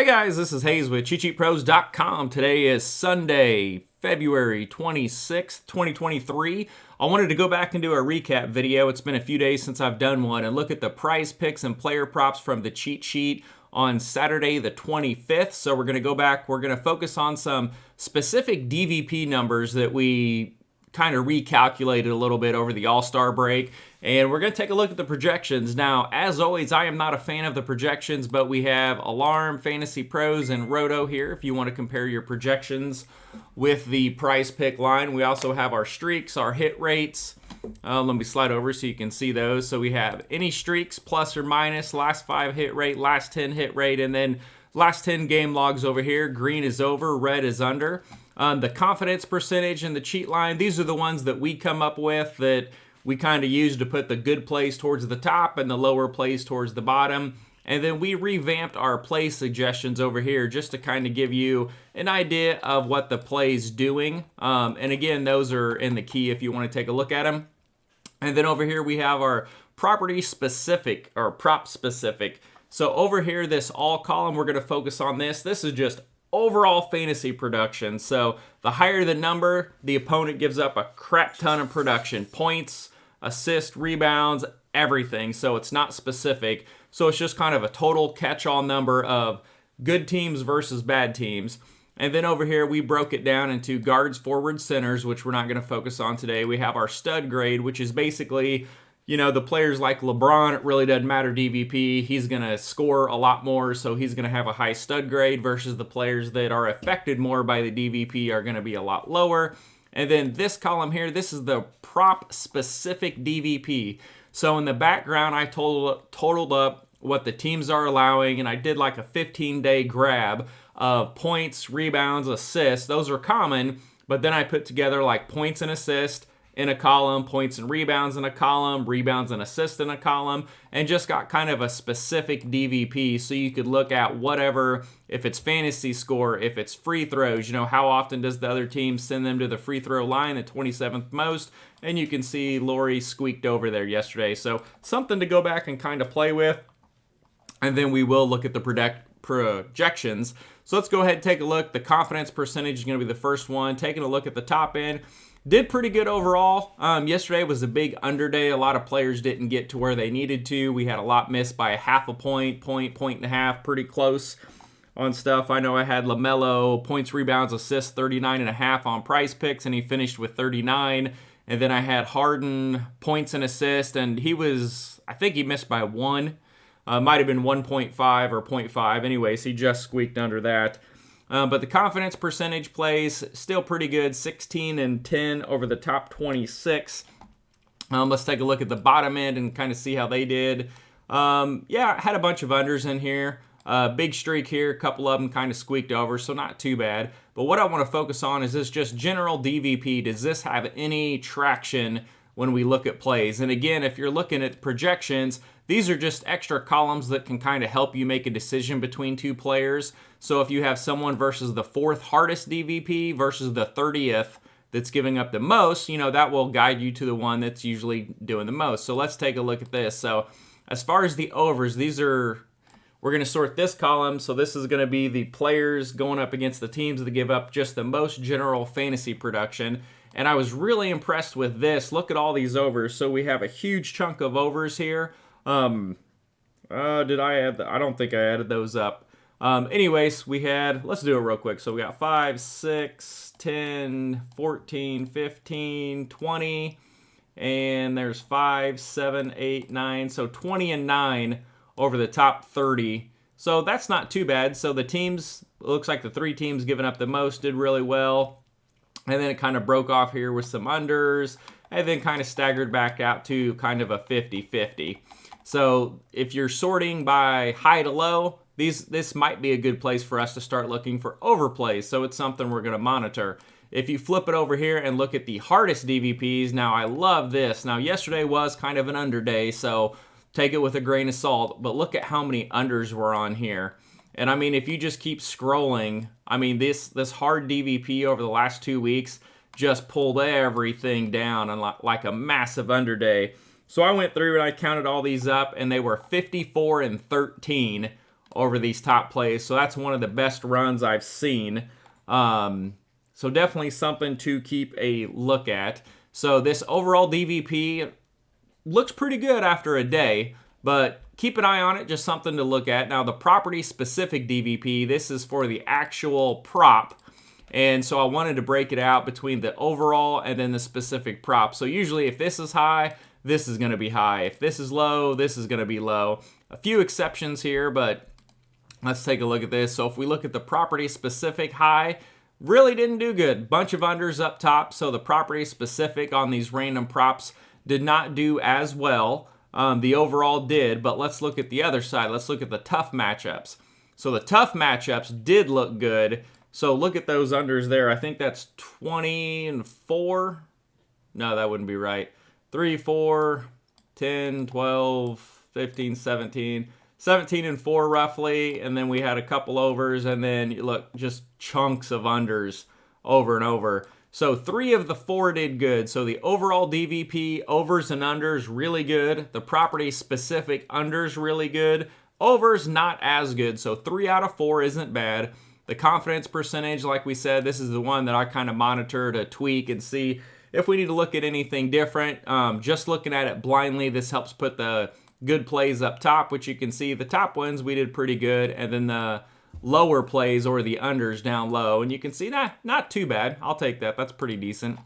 Hey guys, this is Hayes with CheatSheetPros.com. Today is Sunday, February 26th, 2023. I wanted to go back and do a recap video. It's been a few days since I've done one, and look at the prize picks and player props from the cheat sheet on Saturday the 25th. So we're going to go back. We're going to focus on some specific DVP numbers that we kind of recalculated a little bit over the All-Star break. And we're going to take a look at the projections. Now, as always, I am not a fan of the projections, but we have Alarm, Fantasy Pros, and Roto here if you want to compare your projections with the prize pick line. We also have our streaks, our hit rates. Let me slide over so you can see those. So we have any streaks, plus or minus, last 5 hit rate, last 10 hit rate, and then last 10 game logs over here. Green is over, red is under. The confidence percentage and the cheat line, these are the ones that we come up with that we kind of use to put the good plays towards the top and the lower plays towards the bottom. And then we revamped our play suggestions over here just to kind of give you an idea of what the play's doing. And again, those are in the key if you want to take a look at them. And then over here we have our property specific or prop specific. So over here, this all column, we're going to focus on this. This is just overall fantasy production. So the higher the number, the opponent gives up a crap ton of production. Points, assists, rebounds, everything. So it's not specific. So it's just kind of a total catch-all number of good teams versus bad teams. And then over here, we broke it down into guards, forwards, centers, which we're not going to focus on today. We have our stud grade, which is basically, you know, the players like LeBron, it really doesn't matter DVP. He's going to score a lot more, so he's going to have a high stud grade versus the players that are affected more by the DVP are going to be a lot lower. And then this column here, this is the prop-specific DVP. So in the background, I totaled up what the teams are allowing, and I did like a 15-day grab of points, rebounds, assists. Those are common, but then I put together like points and assists in a column, points and rebounds in a column, rebounds and assists in a column, and just got kind of a specific DVP so you could look at whatever, if it's fantasy score, if it's free throws, you know, how often does the other team send them to the free throw line, the 27th most, and you can see Lori squeaked over there yesterday. So something to go back and kind of play with, and then we will look at the projections. So let's go ahead and take a look. The confidence percentage is going to be the first one. Taking a look at the top end. Did pretty good overall. Yesterday was a big under day. A lot of players didn't get to where they needed to. We had a lot missed by a half a point, point and a half, pretty close on stuff. I know I had LaMelo, points, rebounds, assists, 39.5 on prize picks, and he finished with 39. And then I had Harden, points and assists, and he was, I think he missed by 1. Might have been 1.5 or 0.5. Anyways, he just squeaked under that. But the confidence percentage plays still pretty good, 16 and 10 over the top 26. Let's take a look at the bottom end and kind of see how they did. Yeah, I had a bunch of unders in here. Big streak here, a couple of them kind of squeaked over, so not too bad. But what I want to focus on is this just general DVP. Does this have any traction when we look at plays? And again, if you're looking at projections, these are just extra columns that can kind of help you make a decision between two players. So if you have someone versus the 4th hardest DVP versus the 30th that's giving up the most, you know, that will guide you to the one that's usually doing the most. So let's take a look at this. So as far as the overs, we're going to sort this column. So this is going to be the players going up against the teams that give up just the most general fantasy production. And I was really impressed with this. Look at all these overs. So we have a huge chunk of overs here. Did I add I don't think I added those up. Anyways, we had, let's do it real quick. So we got 5, 6, 10, 14, 15, 20, and there's 5, 7, 8, 9. So 20 and 9 over the top 30. So that's not too bad. So the teams, it looks like the 3 teams giving up the most did really well. And then it kind of broke off here with some unders, and then kind of staggered back out to kind of a 50-50. So if you're sorting by high to low, this might be a good place for us to start looking for overplays. So it's something we're going to monitor. If you flip it over here and look at the hardest DVPs, now I love this. Now yesterday was kind of an under day, so take it with a grain of salt. But look at how many unders were on here. And I mean, if you just keep scrolling, I mean, this hard DVP over the last 2 weeks just pulled everything down on like a massive under day. So I went through and I counted all these up, and they were 54 and 13 over these top plays. So that's one of the best runs I've seen. So definitely something to keep a look at. So this overall DVP looks pretty good after a day, but keep an eye on it, just something to look at. Now the property specific DVP, this is for the actual prop. And so I wanted to break it out between the overall and then the specific prop. So usually if this is high, this is going to be high. If this is low, this is going to be low. A few exceptions here, but let's take a look at this. So if we look at the property specific high, really didn't do good. Bunch of unders up top. So the property specific on these random props did not do as well. The overall did, but let's look at the other side. Let's look at the tough matchups. So the tough matchups did look good. So look at those unders there. I think that's 20 and 4. No, that wouldn't be right. 3, 4, 10, 12, 15, 17. 17 and 4 roughly. And then we had a couple overs. And then look, just chunks of unders over and over. So 3 of the 4 did good. So the overall DVP, overs and unders, really good. The property specific unders, really good. Overs, not as good. So 3 out of 4 isn't bad. The confidence percentage, like we said, this is the one that I kind of monitor to tweak and see if we need to look at anything different. Just looking at it blindly, this helps put the good plays up top, which you can see the top ones we did pretty good, and then the lower plays or the unders down low, and you can see not too bad. I'll take that. That's pretty decent.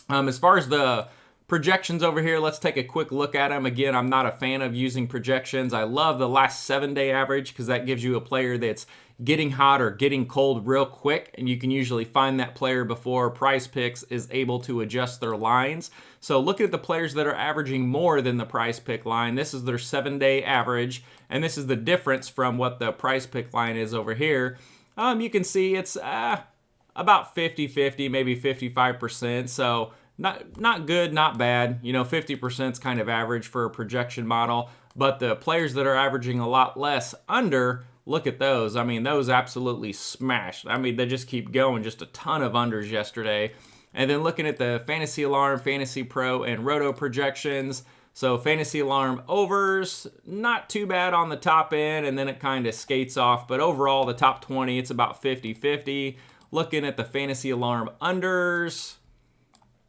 As far as the projections over here, let's take a quick look at them. Again, I'm not a fan of using projections. I love the last 7-day average because that gives you a player that's getting hot or getting cold real quick, and you can usually find that player before Prize Picks is able to adjust their lines. So look at the players that are averaging more than the Prize Pick line. This is their 7-day average, and this is the difference from what the Prize Pick line is over here. You can see it's about 50-50, maybe 55%. So not good, not bad. You know, 50% is kind of average for a projection model, but the players that are averaging a lot less under, look at those. I mean, those absolutely smashed. I mean, they just keep going. Just a ton of unders yesterday. And then looking at the Fantasy Alarm, Fantasy Pro, and Roto projections. So Fantasy Alarm overs, not too bad on the top end, and then it kind of skates off. But overall, the top 20, it's about 50-50. Looking at the Fantasy Alarm unders,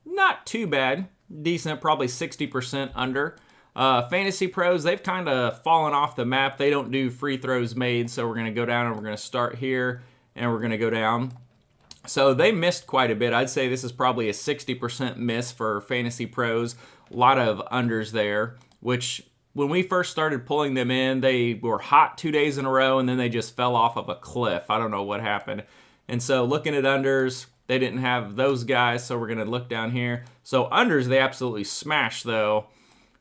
not too bad. Decent, probably 60% under. Fantasy Pros, they've kind of fallen off the map. They don't do free throws made, so we're going to go down and we're going to start here, and we're going to go down. So they missed quite a bit. I'd say this is probably a 60% miss for Fantasy Pros. A lot of unders there, which when we first started pulling them in, they were hot 2 days in a row, and then they just fell off of a cliff. I don't know what happened. And so looking at unders, they didn't have those guys, so we're going to look down here. So unders, they absolutely smashed, though.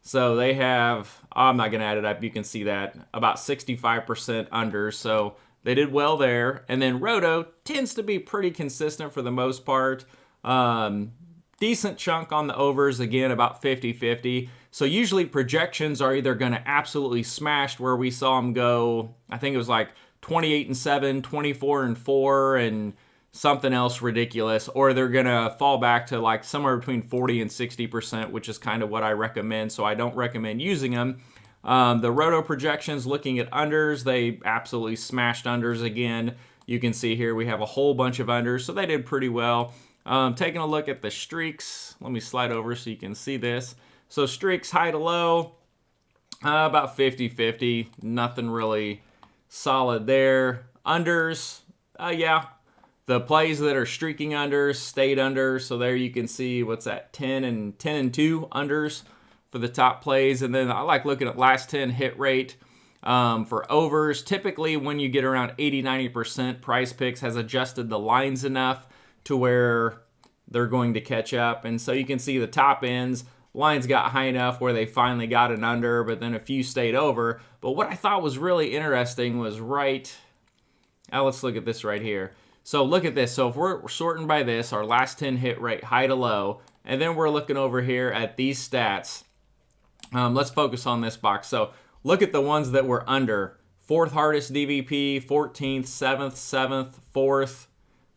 So they have, I'm not going to add it up, you can see that, about 65% unders. So they did well there. And then Roto tends to be pretty consistent for the most part. Decent chunk on the overs, again, about 50-50. So usually projections are either going to absolutely smash, where we saw them go, I think it was like 28-7, 24-4, and something else ridiculous, or they're going to fall back to like somewhere between 40 and 60%, which is kind of what I recommend. So I don't recommend using them. The Roto projections, looking at unders, they absolutely smashed unders again. You can see here we have a whole bunch of unders, so they did pretty well. Taking a look at the streaks, let me slide over so you can see this. So streaks high to low, about 50-50, nothing really solid there. Unders, yeah, the plays that are streaking unders stayed under, so there you can see what's that, 10 and 2 unders for the top plays. And then I like looking at last 10 hit rate for overs. Typically when you get around 80-90%, Prize Picks has adjusted the lines enough to where they're going to catch up. And so you can see the top ends, lines got high enough where they finally got an under, but then a few stayed over. But what I thought was really interesting was let's look at this right here. So look at this. So if we're sorting by this, our last 10 hit rate, high to low, and then we're looking over here at these stats. Let's focus on this box. So look at the ones that were under. 4th hardest DVP, 14th, 7th, 4th.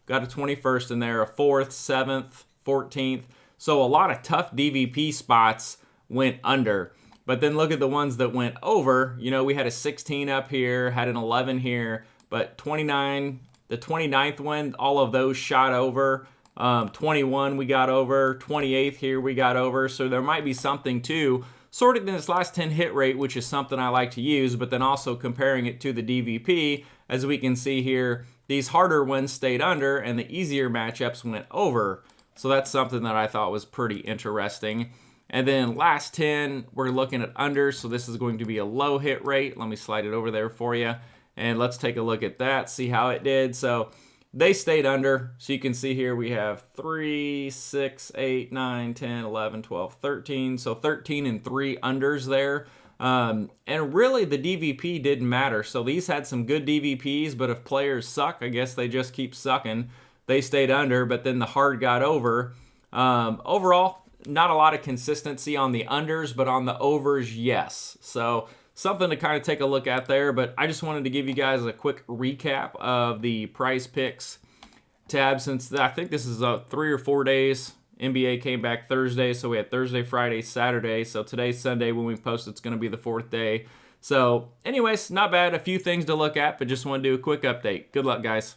Got a 21st in there, a 4th, 7th, 14th. So a lot of tough DVP spots went under. But then look at the ones that went over. You know, we had a 16 up here, had an 11 here, but 29, the 29th one, all of those shot over. 21 we got over, 28th here we got over. So there might be something too, sort of in this last 10 hit rate, which is something I like to use, but then also comparing it to the DVP, as we can see here, these harder ones stayed under and the easier matchups went over. So that's something that I thought was pretty interesting. And then last 10, we're looking at under, so this is going to be a low hit rate. Let me slide it over there for you. And let's take a look at that, see how it did. So they stayed under. So you can see here we have 3, 6, 8, 9, 10, 11, 12, 13. So 13 and 3 unders there. And really the DVP didn't matter. So these had some good DVPs, but if players suck, I guess they just keep sucking. They stayed under, but then the hard got over. Overall, not a lot of consistency on the unders, but on the overs, yes. So something to kind of take a look at there, but I just wanted to give you guys a quick recap of the Prize Picks tab, since I think this is 3 or 4 days. NBA came back Thursday, so we had Thursday, Friday, Saturday. So today's Sunday when we post, it's going to be the 4th day. So anyways, not bad. A few things to look at, but just want to do a quick update. Good luck, guys.